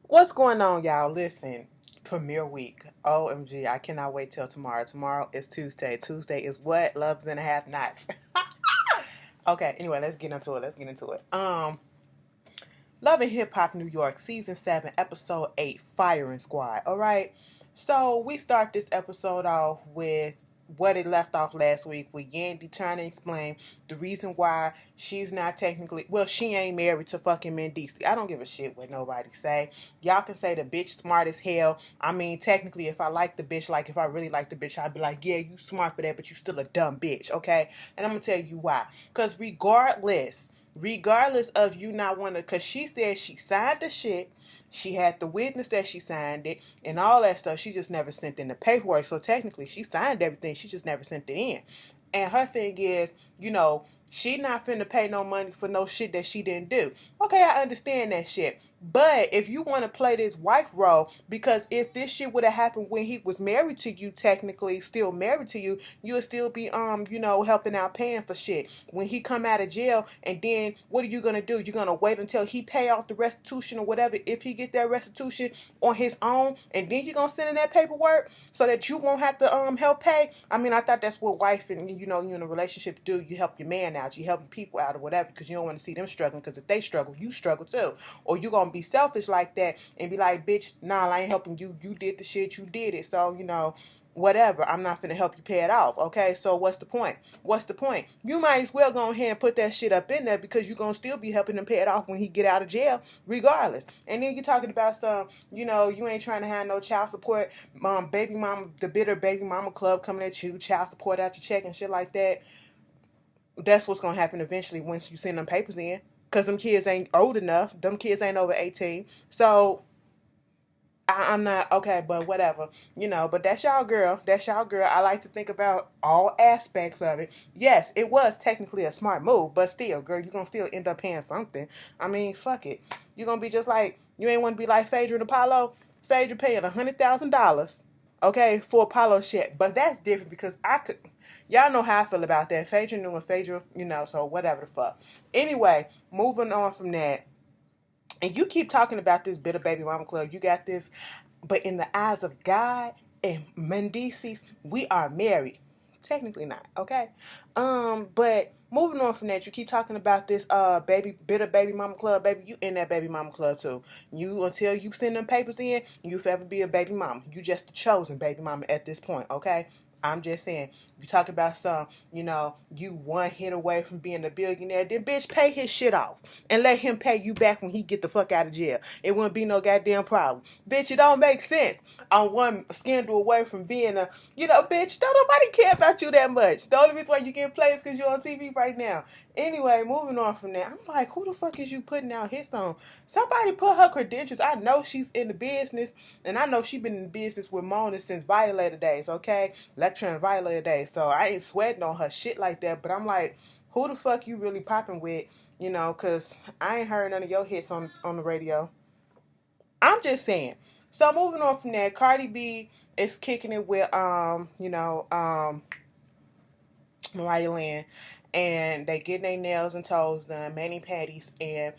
What's going on, y'all? Listen, premiere week. OMG, I cannot wait till tomorrow. Tomorrow is Tuesday. Tuesday is what? Loves and a half nights. Okay, anyway, let's get into it. Love and Hip Hop New York, Season 7, Episode 8, Firing Squad. Alright. So we start this episode off with what it left off last week with Yandy trying to explain the reason why she's not technically, well, she ain't married to fucking Mendici. I don't give a shit what nobody say. Y'all can say the bitch smart as hell. I mean, technically, if I like the bitch, like if I really like the bitch, I'd be like, yeah, you smart for that, but you still a dumb bitch, okay? And I'm gonna tell you why. Because regardless of you not wanting to, because she said she signed the shit, she had the witness that she signed it and all that stuff. She just never sent in the paperwork. So technically she signed everything, she just never sent it in. And her thing is, she not finna pay no money for no shit that she didn't do. Okay, I understand that shit. But if you want to play this wife role, because if this shit would have happened when he was married to you, technically still married to you, you would still be helping out paying for shit. When he come out of jail, and then what are you gonna do? You're gonna wait until he pay off the restitution or whatever, if he get that restitution on his own, and then you're gonna send in that paperwork so that you won't have to help pay. I mean, I thought that's what wife and you in a relationship do. You help your man out, you help your people out or whatever, because you don't want to see them struggling, because if they struggle, you struggle too. Or you gonna be selfish like that and be like, bitch, nah, I ain't helping you. You did the shit, you did it. So, whatever. I'm not finna help you pay it off. Okay, so what's the point? What's the point? You might as well go ahead and put that shit up in there, because you're gonna still be helping him pay it off when he get out of jail, regardless. And then you're talking about you ain't trying to have no child support, baby mama, the bitter baby mama club coming at you, child support out your check and shit like that. That's what's gonna happen eventually once you send them papers in, because them kids ain't old enough. Them kids ain't over 18. So I'm not okay, but whatever, But that's y'all girl. That's y'all girl. I like to think about all aspects of it. Yes, it was technically a smart move, but still, girl, you're gonna still end up paying something. I mean, fuck it. You're gonna be just like, you ain't want to be like Phaedra and Apollo. Phaedra paying $100,000, okay, for Apollo shit. But that's different because y'all know how I feel about that. Phaedra knew and Phaedra, so whatever the fuck. Anyway, moving on from that. And you keep talking about this bitter baby mama club. You got this, but in the eyes of God and Mendicis, we are married. Technically not, okay? But moving on from that, you keep talking about this bitter baby mama club, baby. You in that baby mama club too. You, until you send them papers in, you forever be a baby mama. You just the chosen baby mama at this point, okay? I'm just saying, you talk about you one hit away from being a billionaire, then bitch, pay his shit off and let him pay you back when he get the fuck out of jail. It wouldn't be no goddamn problem. Bitch, it don't make sense. I'm one scandal away from being bitch, don't nobody care about you that much. The only reason why you getting played is because you're on TV right now. Anyway, moving on from that, I'm like, who the fuck is you putting out hits on? Somebody put her credentials. I know she's in the business, and I know she's been in the business with Mona since Violator days, okay? Lecture and Violator days. So I ain't sweating on her shit like that, but I'm like, who the fuck you really popping with? Because I ain't heard none of your hits on the radio. I'm just saying. So moving on from that, Cardi B is kicking it with Mariah Lynn, and they getting their nails and toes done, mani patties, and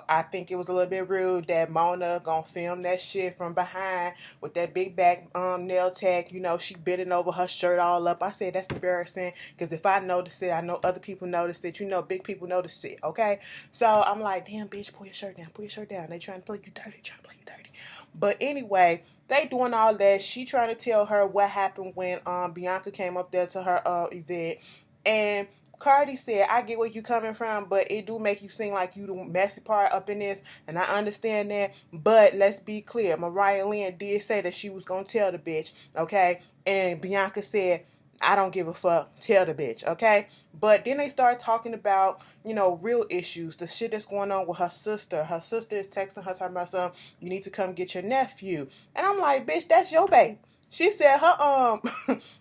I think it was a little bit rude that Mona gonna film that shit from behind with that big back nail tag. She bending over her shirt all up. I said that's embarrassing, because if I noticed it, I know other people noticed it. Big people notice it. Okay, so I'm like, damn bitch, pull your shirt down, pull your shirt down. They trying to play you dirty, trying to play you dirty. But anyway, they doing all that. She trying to tell her what happened when Bianca came up there to her event, and Cardi said, I get where you coming from, but it do make you seem like you the messy part up in this, and I understand that, but let's be clear. Mariah Lynn did say that she was going to tell the bitch, okay? And Bianca said, I don't give a fuck, tell the bitch, okay? But then they start talking about, real issues, the shit that's going on with her sister. Her sister is texting her, talking about something, you need to come get your nephew. And I'm like, bitch, that's your baby. She said her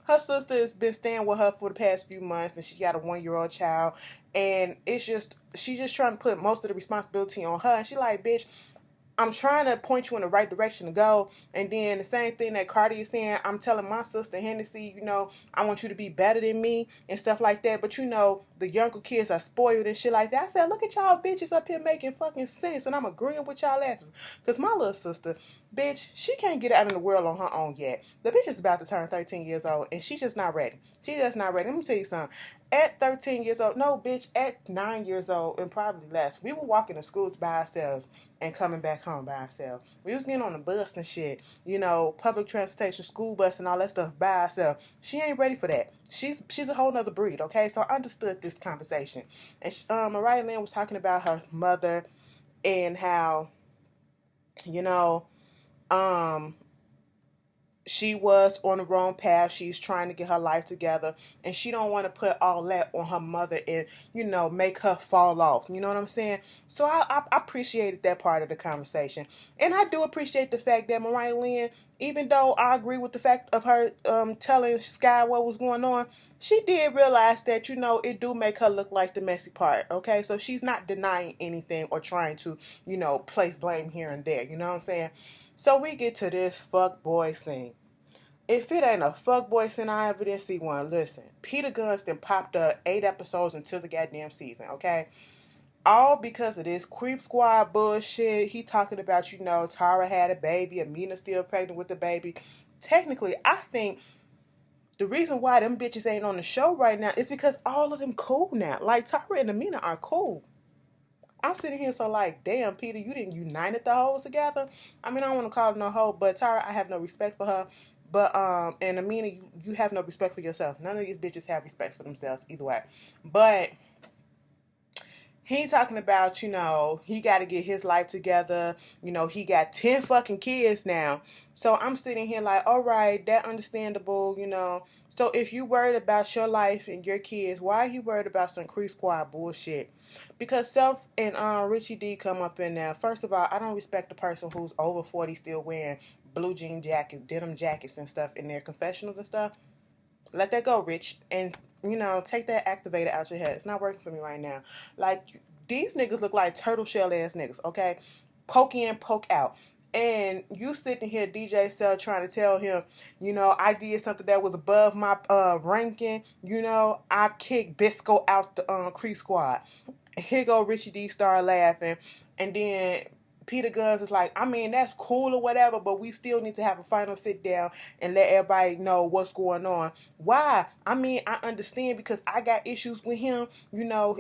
her sister has been staying with her for the past few months, and she got a 1-year-old child, and it's just she's just trying to put most of the responsibility on her. And she like, bitch, I'm trying to point you in the right direction to go. And then the same thing that Cardi is saying, I'm telling my sister Hennessy, I want you to be better than me and stuff like that. But the younger kids are spoiled and shit like that. I said, look at y'all bitches up here making fucking sense. And I'm agreeing with y'all asses. Because my little sister, bitch, she can't get out in the world on her own yet. The bitch is about to turn 13 years old and she's just not ready. She's just not ready. Let me tell you something. At 13 years old, no, bitch, at 9 years old and probably less, we were walking to schools by ourselves and coming back home by ourselves. We was getting on the bus and shit, public transportation, school bus and all that stuff by ourselves. She ain't ready for that. She's a whole nother breed, okay? So I understood this conversation. And Mariah Lynn was talking about her mother and how, you know, um, she was on the wrong path. She's trying to get her life together, and she don't want to put all that on her mother and make her fall off. You know what I'm saying? So I appreciated that part of the conversation, and I do appreciate the fact that Mariah Lynn, even though I agree with the fact of her telling Sky what was going on, she did realize that it do make her look like the messy part. Okay, so she's not denying anything or trying to place blame here and there. You know what I'm saying? So we get to this fuck boy scene. If it ain't a fuck boy scene, I ever didn't see one. Listen, Peter Gunston popped up 8 episodes into the goddamn season, okay? All because of this Creep Squad bullshit. He talking about, Tara had a baby, Amina still pregnant with the baby. Technically, I think the reason why them bitches ain't on the show right now is because all of them cool now. Like, Tara and Amina are cool. I'm sitting here so like, damn, Peter, you didn't unite the hoes together. I mean, I don't want to call her no hoe, but Tara, I have no respect for her. But and Amina, you have no respect for yourself. None of these bitches have respect for themselves either way. But he talking about, he got to get his life together. He got 10 fucking kids now. So I'm sitting here like, all right, that understandable. So if you worried about your life and your kids, why are you worried about some Creep Squad bullshit? Because Self and Richie D come up in there. First of all, I don't respect the person who's over 40 still wearing blue jean jackets, denim jackets and stuff in their confessionals and stuff. Let that go, Rich. And, take that activator out your head. It's not working for me right now. Like, these niggas look like turtle shell ass niggas, okay? Poke in, poke out. And you sitting here, DJ Cell, trying to tell him, I did something that was above my ranking. I kicked Bisco out the Creep Squad. Here go Richie D start laughing. And then Peter Guns is like, I mean, that's cool or whatever, but we still need to have a final sit down and let everybody know what's going on. Why? I mean, I understand because I got issues with him.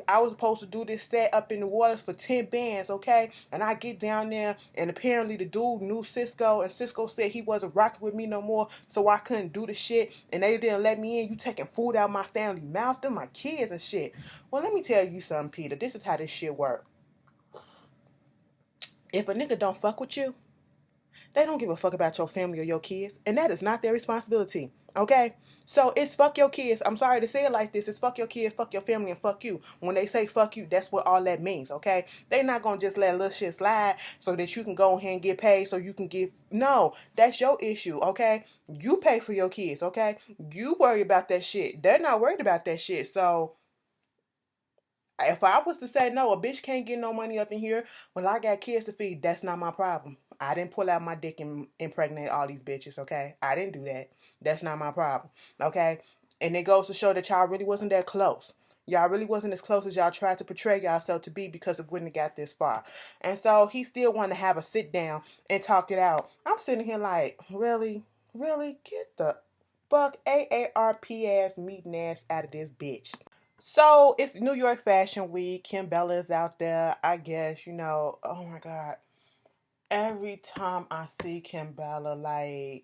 I was supposed to do this set up in the waters for 10 bands, okay? And I get down there, and apparently the dude knew Cisco, and Cisco said he wasn't rocking with me no more, so I couldn't do the shit, and they didn't let me in. You taking food out my family mouth, them my kids and shit. Well, let me tell you something, Peter. This is how this shit works. If a nigga don't fuck with you, they don't give a fuck about your family or your kids, and that is not their responsibility, okay? So it's fuck your kids. I'm sorry to say it like this. It's fuck your kids, fuck your family, and fuck you. When they say fuck you, that's what all that means, okay? They not gonna just let little shit slide so that you can go ahead and get paid so you can give. No, that's your issue, okay? You pay for your kids, okay? You worry about that shit. They're not worried about that shit, so if I was to say no, a bitch can't get no money up in here, well, I got kids to feed. That's not my problem. I didn't pull out my dick and impregnate all these bitches, okay? I didn't do that. That's not my problem, okay? And it goes to show that y'all really wasn't that close. Y'all really wasn't as close as y'all tried to portray yourself to be because it wouldn't have got this far. And so he still wanted to have a sit down and talk it out. I'm sitting here like, really? Really? Get the fuck AARP ass meeting ass out of this bitch. So it's New York Fashion Week. Kim Bella is out there. I guess, oh my God. Every time I see Kim Bella, like,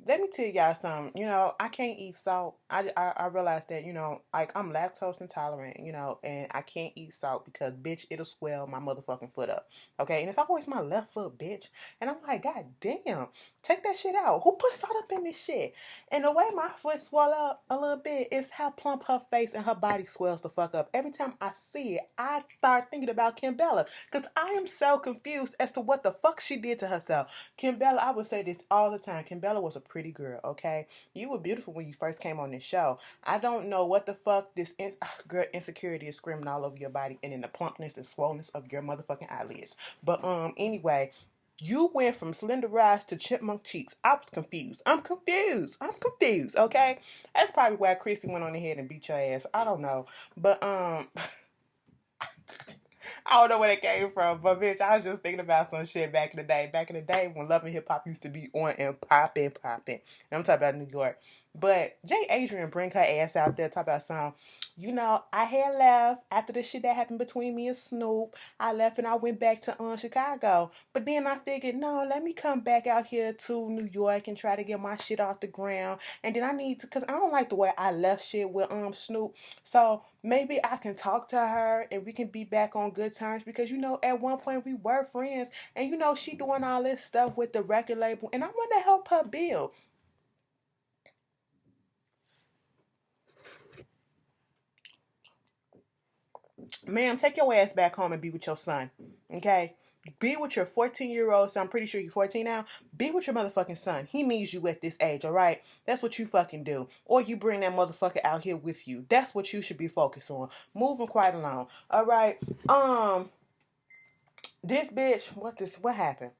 let me tell y'all something. I can't eat salt. I realize that, like, I'm lactose intolerant, and I can't eat salt because, bitch, it'll swell my motherfucking foot up. Okay? And it's always my left foot, bitch. And I'm like, God damn, take that shit out. Who put salt up in this shit? And the way my foot swell up a little bit is how plump her face and her body swells the fuck up. Every time I see it, I start thinking about Kim Bella because I am so confused as to what the fuck she did to herself. Kim Bella, I would say this all the time. Kim Bella was a pretty girl, okay? You were beautiful when you first came on this show. I don't know what the fuck this girl insecurity is screaming all over your body and in the plumpness and swollenness of your motherfucking eyelids. But anyway, You went from slender rise to chipmunk cheeks. I was confused. I'm confused. Okay, that's probably why Chrissy went on ahead and beat your ass. I don't know, but I don't know where that came from, but bitch, I was just thinking about some shit back in the day. Back in the day when Love and Hip Hop used to be on and popping. And I'm talking about New York. But Jay Adrian bring her ass out there, talk about some, I had left after the shit that happened between me and Snoop. I left and I went back to Chicago. But then I figured, no, let me come back out here to New York and try to get my shit off the ground. And then I need to, cause I don't like the way I left shit with Snoop. So maybe I can talk to her and we can be back on good terms because at one point we were friends and she doing all this stuff with the record label and I want to help her build. Ma'am, take your ass back home and be with your son. Okay? Be with your 14-year-old son. I'm pretty sure you're 14 now. Be with your motherfucking son. He needs you at this age, alright? That's what you fucking do. Or you bring that motherfucker out here with you. That's what you should be focused on. Moving quite along. Alright. This bitch, what happened?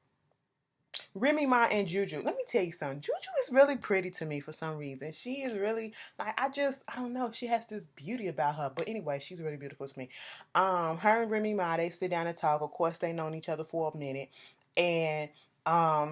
Remy Ma and Juju. Let me tell you something. Juju is really pretty to me for some reason. She is really like I don't know. She has this beauty about her. But anyway, she's really beautiful to me. Her and Remy Ma, they sit down and talk. Of course, they known each other for a minute. And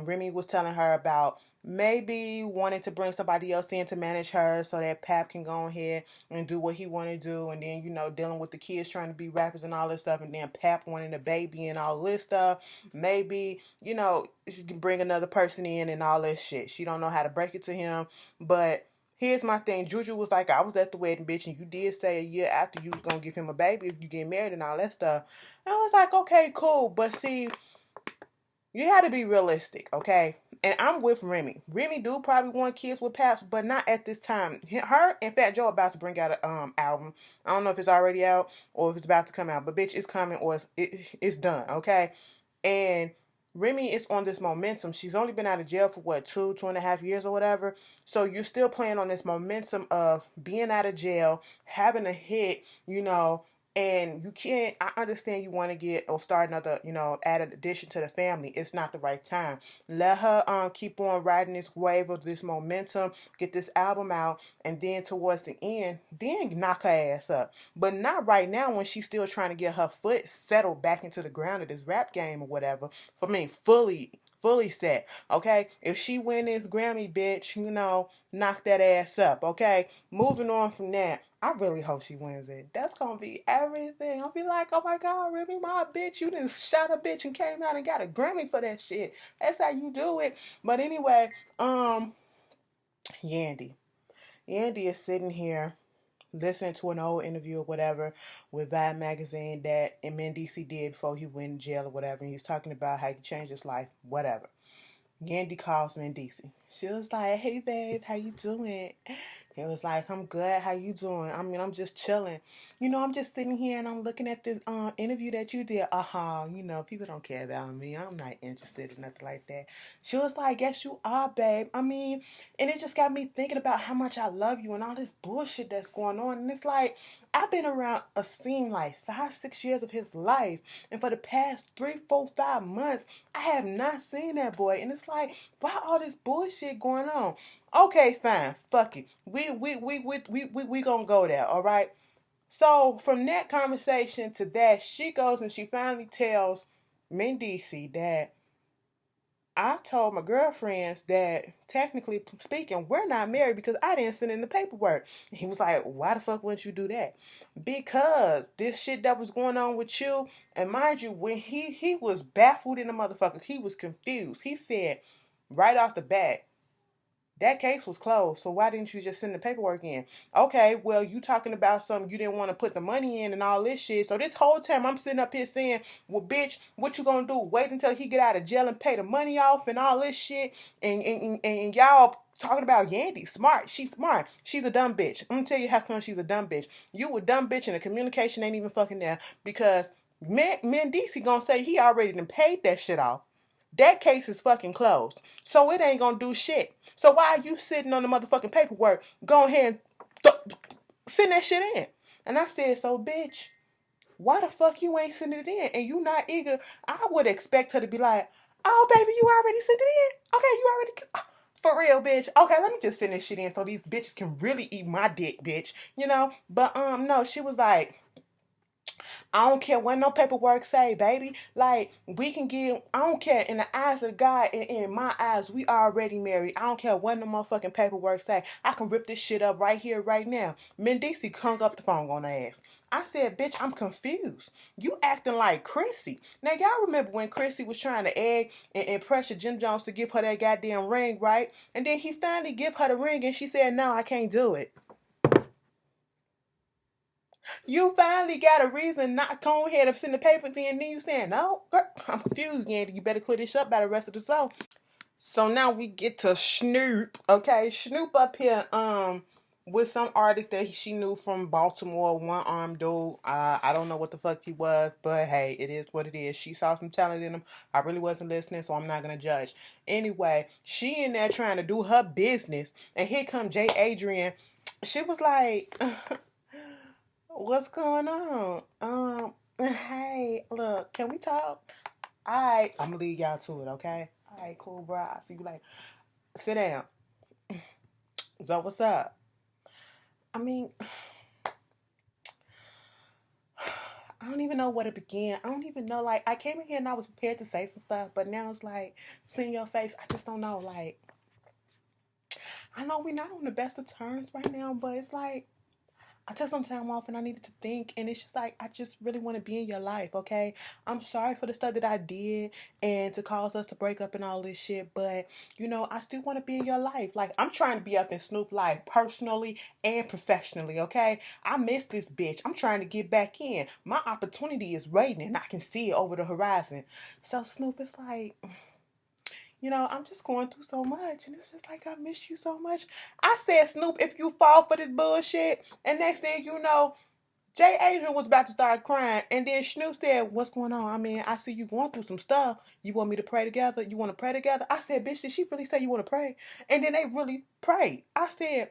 Remy was telling her about maybe wanting to bring somebody else in to manage her so that Pap can go ahead and do what he want to do. And then, dealing with the kids trying to be rappers and all this stuff. And then Pap wanting a baby and all this stuff. Maybe, she can bring another person in and all this shit. She don't know how to break it to him. But here's my thing. Juju was like, I was at the wedding, bitch, and you did say a year after you was going to give him a baby if you get married and all that stuff. And I was like, okay, cool. But see, you had to be realistic, okay? And I'm with Remy. Remy do probably want kids with Paps, but not at this time. Her and Fat Joe about to bring out an album. I don't know if it's already out or if it's about to come out, but bitch, it's coming or it's done, okay? And Remy is on this momentum. She's only been out of jail for what, 2.5 years or whatever. So you're still playing on this momentum of being out of jail, having a hit, and you can't. I understand you want to get or start another, add an addition to the family. It's not the right time. Let her keep on riding this wave of this momentum, get this album out, and then towards the end, then knock her ass up. But not right now when she's still trying to get her foot settled back into the ground of this rap game or whatever. For me, fully set, okay? If she win this Grammy, bitch, knock that ass up, okay? Moving on from that, I really hope she wins it. That's gonna be everything. I'll be like, oh my God, Remy Ma, bitch, you done shot a bitch and came out and got a Grammy for that shit. That's how you do it. But anyway, Yandy. Yandy is sitting here listening to an old interview or whatever with Vibe magazine that Mendeecees did before he went in jail or whatever. And he was talking about how he changed his life, whatever. Yandy calls Mendeecees. She was like, hey babe, how you doing? It was like, I'm good. How you doing? I mean, I'm just chilling. I'm just sitting here and I'm looking at this interview that you did. People don't care about me. I'm not interested in nothing like that. She was like, yes, you are, babe. I mean, and it just got me thinking about how much I love you and all this bullshit that's going on. And it's like, I've been around a scene like 5-6 years of his life. And for the past 3, 4, 5 months, I have not seen that boy. And it's like, why all this bullshit going on? Okay, fine. Fuck it. We gonna go there, all right? So from that conversation to that, she goes and she finally tells Mendeecees that I told my girlfriends that technically speaking, we're not married because I didn't send in the paperwork. And he was like, why the fuck wouldn't you do that? Because this shit that was going on with you, and mind you, when he was baffled in the motherfuckers, he was confused. He said right off the bat, that case was closed, so why didn't you just send the paperwork in? Okay, well, you talking about something you didn't want to put the money in and all this shit. So this whole time I'm sitting up here saying, well, bitch, what you gonna do? Wait until he get out of jail and pay the money off and all this shit? And y'all talking about Yandy, smart. She's smart. She's a dumb bitch. I'm gonna tell you how come she's a dumb bitch. You a dumb bitch and the communication ain't even fucking there because Mendeecees gonna say he already done paid that shit off. That case is fucking closed. So it ain't gonna do shit. So why are you sitting on the motherfucking paperwork? Go ahead and send that shit in. And I said, so bitch, why the fuck you ain't sending it in? And you not eager. I would expect her to be like, Oh, baby, you already sent it in? Okay, you already... For real, bitch. Okay, let me just send this shit in so these bitches can really eat my dick, bitch. You know? But, no, she was like, I don't care what no paperwork say, baby. Like, we can get, I don't care. In the eyes of God and in my eyes, we already married. I don't care what no motherfucking paperwork say. I can rip this shit up right here, right now. Mendici hung up the phone on her ass. I said, bitch, I'm confused. You acting like Chrissy. Now, y'all remember when Chrissy was trying to egg and pressure Jim Jones to give her that goddamn ring, right? And then he finally give her the ring and she said, no, I can't do it. You finally got a reason not to go ahead and send the paper to you, and then you saying, no, girl, I'm confused again. You better clear this up by the rest of the show. So now we get to Snoop. Okay, Snoop up here, with some artist that she knew from Baltimore, one armed dude. I don't know what the fuck he was, but hey, it is what it is. She saw some talent in him. I really wasn't listening, so I'm not gonna judge. Anyway, she in there trying to do her business, and here come Jay Adrian. She was like, what's going on? Hey, look, can we talk? Alright, I'm gonna leave y'all to it, okay? Alright, cool, bro. I see you later. Sit down. So, what's up? I mean, I don't even know where to begin. I don't even know. Like, I came in here and I was prepared to say some stuff, but now it's like, seeing your face, I just don't know. Like, I know we're not on the best of terms right now, but it's like, I took some time off and I needed to think, and it's just like I just really want to be in your life, okay? I'm sorry for the stuff that I did and to cause us to break up and all this shit, but I still want to be in your life. Like, I'm trying to be up in Snoop life personally and professionally, okay? I miss this bitch. I'm trying to get back in. My opportunity is waiting and I can see it over the horizon. So Snoop is like, I'm just going through so much. And it's just like, I miss you so much. I said, Snoop, if you fall for this bullshit, and next thing you know, Jay Adrian was about to start crying. And then Snoop said, what's going on? I mean, I see you going through some stuff. You want me to pray together? You want to pray together? I said, bitch, did she really say you want to pray? And then they really prayed. I said,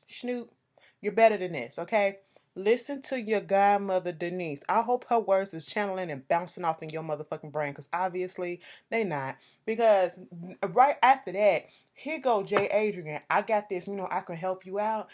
Snoop, you're better than this, okay? Listen to your godmother, Denise. I hope her words is channeling and bouncing off in your motherfucking brain, because obviously they not. Because right after that, here go Jay Adrian. I got this, I can help you out.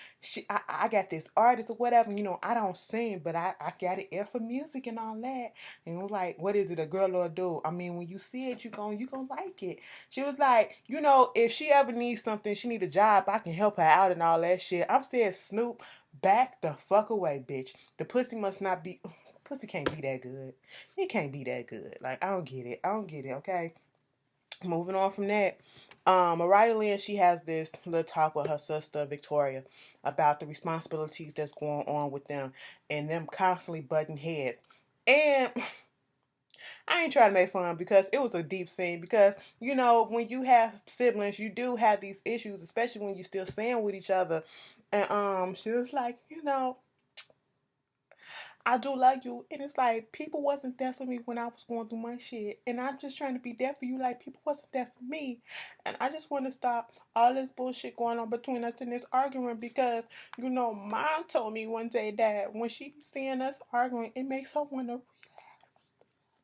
I got this artist or whatever. I don't sing, but I got it ear for music and all that. And it was like, what is it, a girl or a dude? I mean, when you see it, you gonna like it. She was like, if she ever needs something, she need a job, I can help her out and all that shit. I'm saying, Snoop, back the fuck away, bitch. The pussy must not be. Pussy can't be that good. It can't be that good. Like, I don't get it. I don't get it, okay? Moving on from that. Mariah Lynn, she has this little talk with her sister, Victoria, about the responsibilities that's going on with them and them constantly butting heads. And I ain't trying to make fun because it was a deep scene. Because, when you have siblings, you do have these issues, especially when you're still staying with each other. And she was like, I do love you. And it's like, people wasn't there for me when I was going through my shit. And I'm just trying to be there for you like people wasn't there for me. And I just want to stop all this bullshit going on between us and this arguing because, mom told me one day that when she be seeing us arguing, it makes her want to.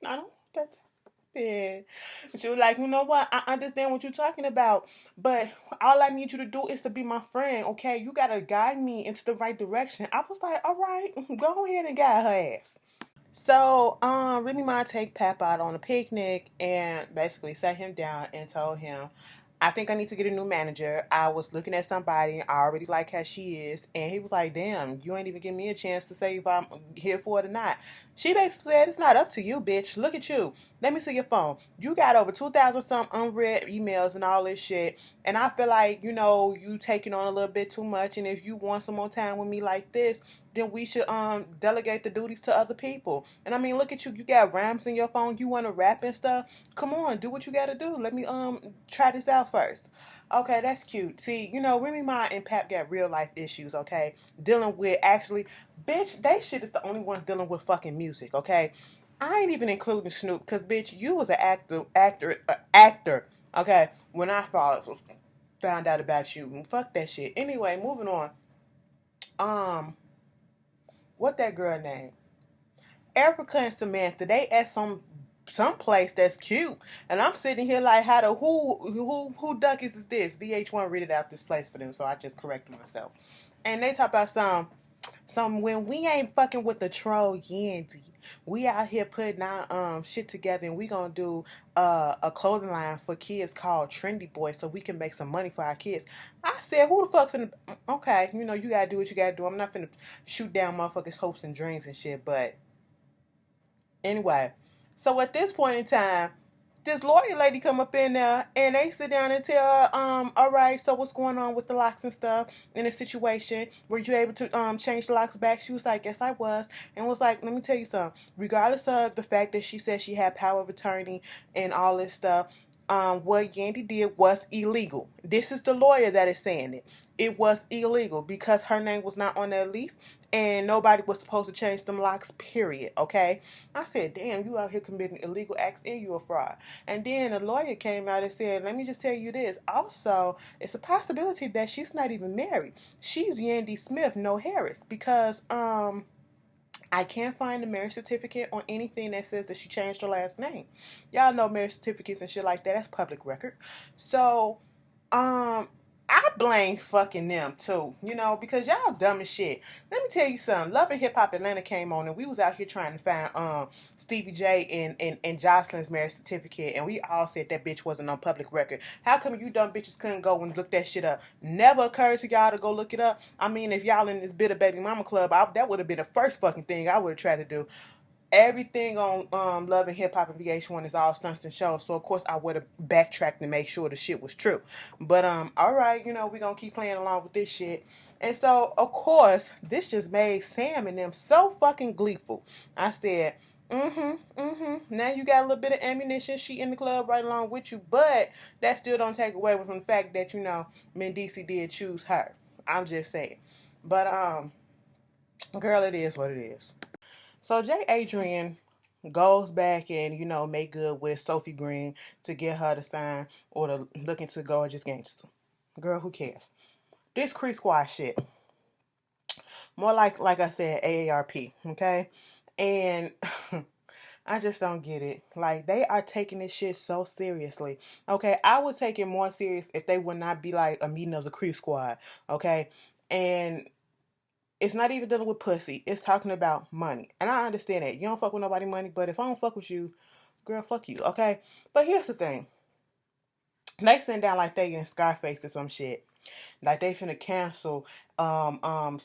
I don't want that to happen. She was like, you know what? I understand what you're talking about, but all I need you to do is to be my friend, okay? You gotta guide me into the right direction. I was like, all right, go ahead and guide her ass. So, Remy Ma take Pap out on a picnic and basically sat him down and told him, I think I need to get a new manager. I was looking at somebody. I already like how she is. And he was like, damn, you ain't even giving me a chance to say if I'm here for it or not. She basically said, it's not up to you, bitch. Look at you. Let me see your phone. You got over 2,000 some unread emails and all this shit. And I feel like, you taking on a little bit too much. And if you want some more time with me like this, then we should delegate the duties to other people. And I mean, look at you. You got rhymes in your phone. You want to rap and stuff. Come on, do what you got to do. Let me try this out first. Okay, that's cute. See, Remy Ma and Pap got real life issues, okay? Dealing with actually, bitch, they shit is the only ones dealing with fucking music, okay? I ain't even including Snoop, because, bitch, you was an actor, okay? When I found out about you. Fuck that shit. Anyway, moving on. What that girl name? Erica and Samantha, they at some someplace that's cute. And I'm sitting here like, how the who duck is this? VH1 rented out this place for them, so I just corrected myself. And they talk about some when we ain't fucking with the troll Yandy, we out here putting our shit together, and we gonna do a clothing line for kids called Trendy Boy, so we can make some money for our kids. I said, who the fuck's finna? Okay, you know you gotta do what you gotta do. I'm not finna shoot down motherfuckers' hopes and dreams and shit, but anyway, so at this point in time, this lawyer lady come up in there and they sit down and tell her, all right, so what's going on with the locks and stuff in a situation? Were you able to change the locks back? She was like, yes, I was. And was like, let me tell you something. Regardless of the fact that she said she had power of attorney and all this stuff, what Yandy did was illegal. This is the lawyer that is saying it. It was illegal because her name was not on that lease and nobody was supposed to change them locks, period. Okay? I said, damn, you out here committing illegal acts and you a fraud. And then a lawyer came out and said, let me just tell you this. Also, it's a possibility that she's not even married. She's Yandy Smith, no Harris, because I can't find a marriage certificate or anything that says that she changed her last name. Y'all know marriage certificates and shit like that. That's public record. So, I blame fucking them too, you know, because y'all dumb as shit. Let me tell you something. Love and Hip Hop Atlanta came on and we was out here trying to find Stevie J and Jocelyn's marriage certificate, and we all said that bitch wasn't on public record. How come you dumb bitches couldn't go and look that shit up? Never occurred to y'all to go look it up. I mean, if y'all in this Bitter Baby Mama Club, that would have been the first fucking thing I would have tried to do. Everything on Love and Hip Hop and VH1 is all stunts and shows. So of course I would have backtracked and made sure the shit was true. But alright, you know, we're gonna keep playing along with this shit. And so of course, this just made Sam and them so fucking gleeful. I said, now you got a little bit of ammunition. She in the club right along with you, but that still don't take away from the fact that, you know, Mendici did choose her. I'm just saying. But girl, it is what it is. So Jay Adrian goes back and, you know, make good with Sophie Green to get her to sign or to look into Gorgeous Gangster. Girl, who cares? This Creep Squad shit. More like I said, AARP, okay? And I just don't get it. Like, they are taking this shit so seriously. Okay, I would take it more serious if they would not be like a meeting of the Creep Squad, okay? And it's not even dealing with pussy. It's talking about money. And I understand that. You don't fuck with nobody money, but if I don't fuck with you, girl, fuck you, okay? But here's the thing. They sitting down like they in Scarface or some shit. Like they finna cancel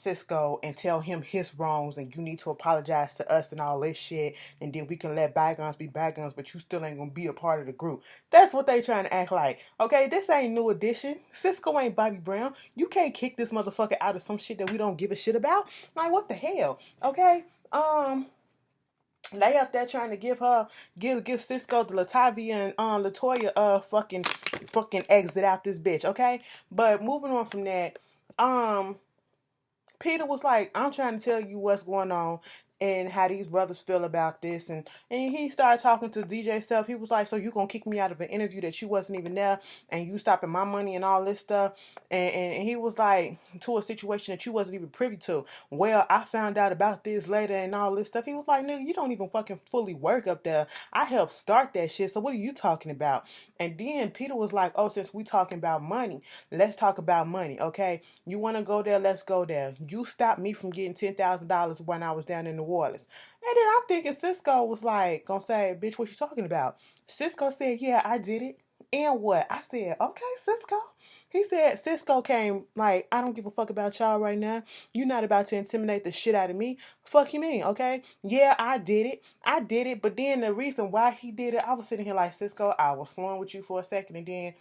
Cisco and tell him his wrongs and you need to apologize to us and all this shit, and then we can let bygones be bygones, but you still ain't gonna be a part of the group. That's what they trying to act like. Okay, this ain't New Edition. Cisco ain't Bobby Brown. You can't kick this motherfucker out of some shit that we don't give a shit about. Like what the hell? Okay? They up there trying to give Cisco the Latavia and Latoya fucking exit out this bitch, okay? But moving on from that, Peter was like, I'm trying to tell you what's going on and how these brothers feel about this. And he started talking to DJ Self. He was like, so you gonna kick me out of an interview that you wasn't even there and you stopping my money and all this stuff. And he was like, to a situation that you wasn't even privy to. Well, I found out about this later and all this stuff. He was like, nigga, you don't even fucking fully work up there. I helped start that shit. So what are you talking about? And then Peter was like, oh, since we talking about money, let's talk about money, okay? You want to go there? Let's go there. You stopped me from getting $10,000 when I was down in New Orleans. And then I'm thinking Cisco was like, gonna say, bitch, what you talking about? Cisco said, yeah, I did it. And what? I said, okay, Cisco. He said, Cisco came like, I don't give a fuck about y'all right now. You're not about to intimidate the shit out of me. Fuck you mean, okay? Yeah, I did it. I did it. But then the reason why he did it, I was sitting here like, Cisco, I was flowing with you for a second and then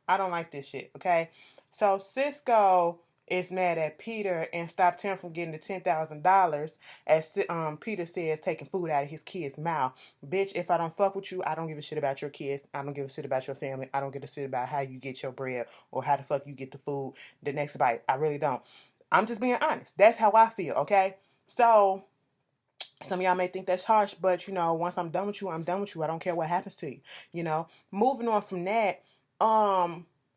I don't like this shit, okay? So Cisco is mad at Peter and stopped him from getting the $10,000 as Peter says taking food out of his kid's mouth. Bitch, if I don't fuck with you, I don't give a shit about your kids. I don't give a shit about your family. I don't give a shit about how you get your bread or how the fuck you get the food the next bite. I really don't. I'm just being honest. That's how I feel, okay? So some of y'all may think that's harsh, but you know, once I'm done with you, I'm done with you. I don't care what happens to you. You know, moving on from that,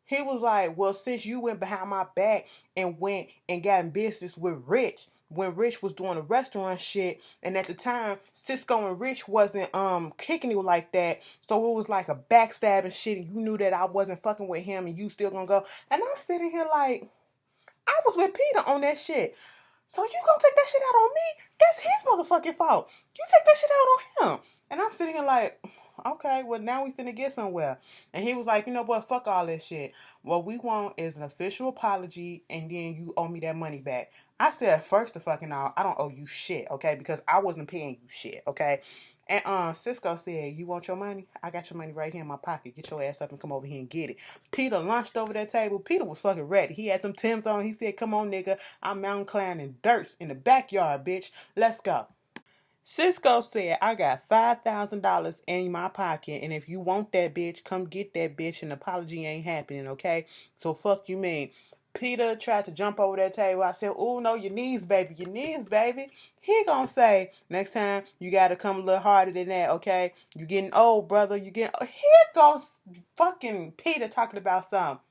he was like, well, since you went behind my back and went and got in business with Rich, when Rich was doing the restaurant shit, and at the time Cisco and Rich wasn't kicking you like that, so it was like a backstabbing shit, and you knew that I wasn't fucking with him, and you still gonna go. And I'm sitting here like, I was with Peter on that shit. So you gonna take that shit out on me? That's his motherfucking fault. You take that shit out on him. And I'm sitting here like, okay, well now we finna get somewhere. And he was like, you know what, fuck all that shit. What we want is an official apology, and then you owe me that money back. I said, first of fucking all, I don't owe you shit, okay? Because I wasn't paying you shit, okay? And Cisco said, you want your money? I got your money right here in my pocket. Get your ass up and come over here and get it. Peter lunched over that table. Peter was fucking ready. He had them Timbs on. He said, come on, nigga. I'm mountain climbing dirt in the backyard, bitch. Let's go. Cisco said, I got $5,000 in my pocket, and if you want that bitch, come get that bitch, and apology ain't happening, okay? So fuck you mean. Peter tried to jump over that table. I said, oh, no, your knees, baby. Your knees, baby. He gonna say, next time, you gotta come a little harder than that, okay? You getting old, brother. You getting... Here goes fucking Peter talking about something.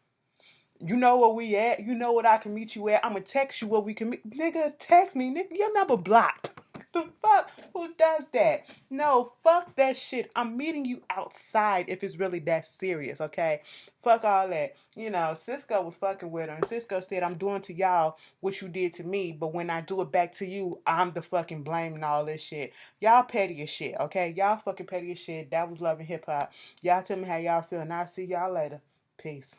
You know where we at. You know what I can meet you at. I'm gonna text you where we can meet. Nigga, text me. Nigga, your number blocked. The fuck? Who does that? No, fuck that shit. I'm meeting you outside if it's really that serious, okay? Fuck all that. You know, Cisco was fucking with her. And Cisco said, I'm doing to y'all what you did to me. But when I do it back to you, I'm the fucking blaming all this shit. Y'all petty as shit, okay? Y'all fucking petty as shit. That was Love and Hip Hop. Y'all tell me how y'all feel. And I'll see y'all later. Peace.